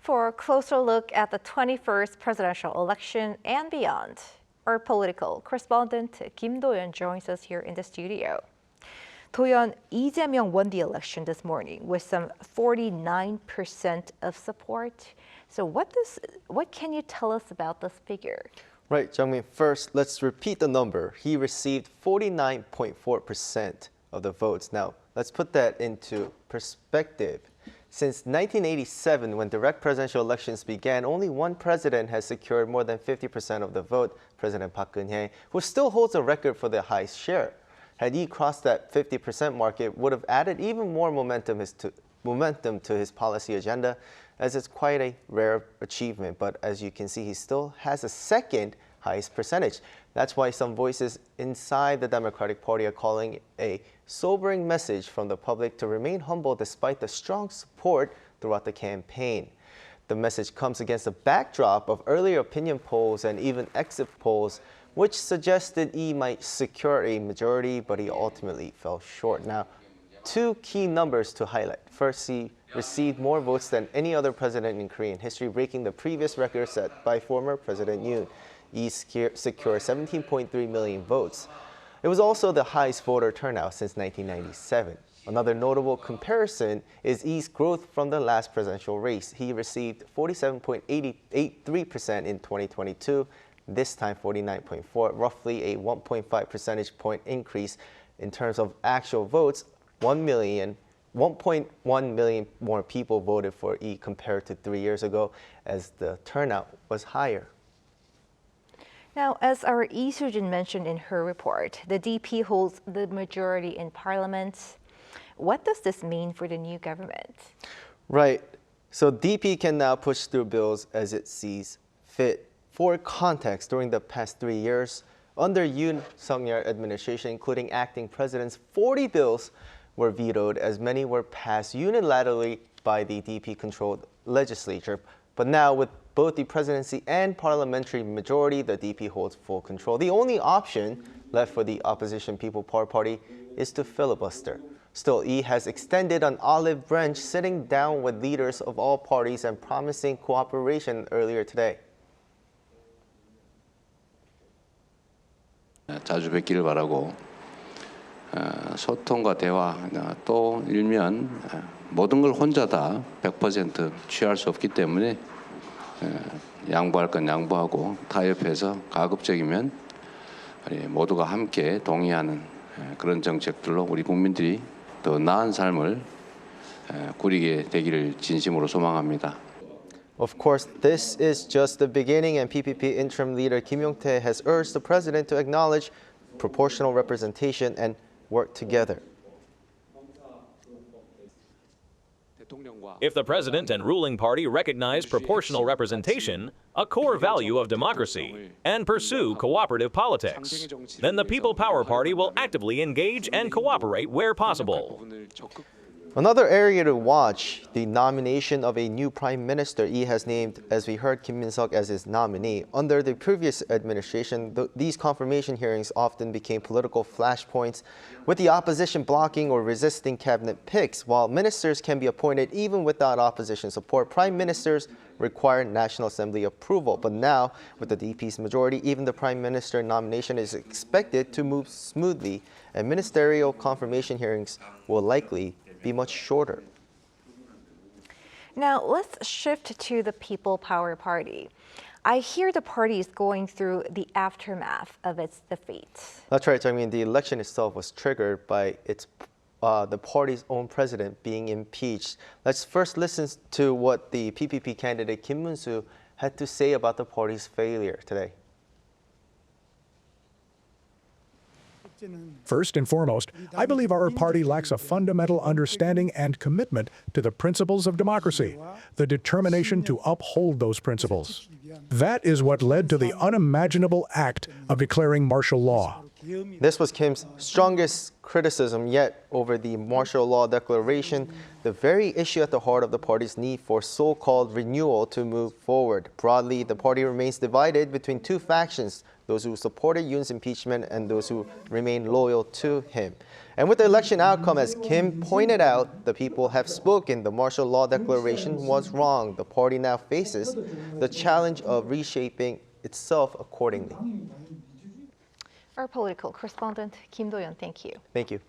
For a closer look at the 21st presidential election and beyond, our political correspondent Kim Do-yeon joins us here in the studio. Do-yeon, Jae-myung won the election this morning with some 49% of support. So what can you tell us about this figure? Right, Jung-min, first, let's repeat the number. He received 49.4% of the votes. Now, let's put that into perspective. Since 1987, when direct presidential elections began, only one president has secured more than 50% of the vote, President Park Geun-hye, who still holds a record for the highest share. Had he crossed that 50% mark, it would have added even more momentum to his policy agenda, as it's quite a rare achievement. But as you can see, he still has a second highest percentage. That's why some voices inside the Democratic Party are calling a sobering message from the public to remain humble despite the strong support throughout the campaign. The message comes against a backdrop of earlier opinion polls and even exit polls, which suggested Lee might secure a majority, but he ultimately fell short. Now, two key numbers to highlight. First, he received more votes than any other president in Korean history, breaking the previous record set by former President Yoon. Lee secured 17.3 million votes. It was also the highest voter turnout since 1997. Another notable comparison is Lee's growth from the last presidential race. He received 47.83% in 2022, this time 49.4%, roughly a 1.5 percentage point increase in terms of actual votes. 1.1 million more people voted for Lee compared to 3 years ago, as the turnout was higher. Now, as our Lee Soo-jin mentioned in her report, the DP holds the majority in parliament. What does this mean for the new government? Right. So DP can now push through bills as it sees fit. For context, during the past 3 years, under Yoon Suk-yeol administration, including acting presidents, 40 bills were vetoed, as many were passed unilaterally by the DP-controlled legislature. But now, with both the presidency and parliamentary majority, the DP holds full control. The only option left for the opposition People Power Party is to filibuster. Still, Lee has extended an olive branch, sitting down with leaders of all parties and promising cooperation earlier today. 자주 뵙기를 바라고 소통과 대화 또 일면 모든 걸 혼자 다 100% 취할 수 없기 때문에 양보할 건 양보하고 타협해서 가급적이면 모두가 함께 동의하는 그런 정책들로 우리 국민들이 더 나은 삶을 꾸리게 되기를 진심으로 소망합니다. Of course, this is just the beginning, and PPP interim leader Kim Do-yeon has urged the president to acknowledge proportional representation and work together. If the president and ruling party recognize proportional representation, a core value of democracy, and pursue cooperative politics, then the People Power Party will actively engage and cooperate where possible. Another area to watch, the nomination of a new prime minister. Lee has named, as we heard, Kim Min-seok as his nominee. Under the previous administration, these confirmation hearings often became political flashpoints, with the opposition blocking or resisting cabinet picks. While ministers can be appointed even without opposition support, prime ministers require National Assembly approval. But now, with the DP's majority, even the prime minister nomination is expected to move smoothly, and ministerial confirmation hearings will likely be much shorter. Now, let's shift to the People Power Party. I hear the party is going through the aftermath of its defeat. That's right, Jung-min. The election itself was triggered by the party's own president being impeached. Let's first listen to what the PPP candidate Kim Moon-soo had to say about the party's failure today. First and foremost, I believe our party lacks a fundamental understanding and commitment to the principles of democracy, the determination to uphold those principles. That is what led to the unimaginable act of declaring martial law. This was Kim's strongest criticism yet over the martial law declaration, the very issue at the heart of the party's need for so-called renewal to move forward. Broadly, the party remains divided between two factions, those who supported Yoon's impeachment and those who remain loyal to him. And with the election outcome, as Kim pointed out, the people have spoken. The martial law declaration was wrong. The party now faces the challenge of reshaping itself accordingly. Our political correspondent, Kim Do-yeon, thank you. Thank you.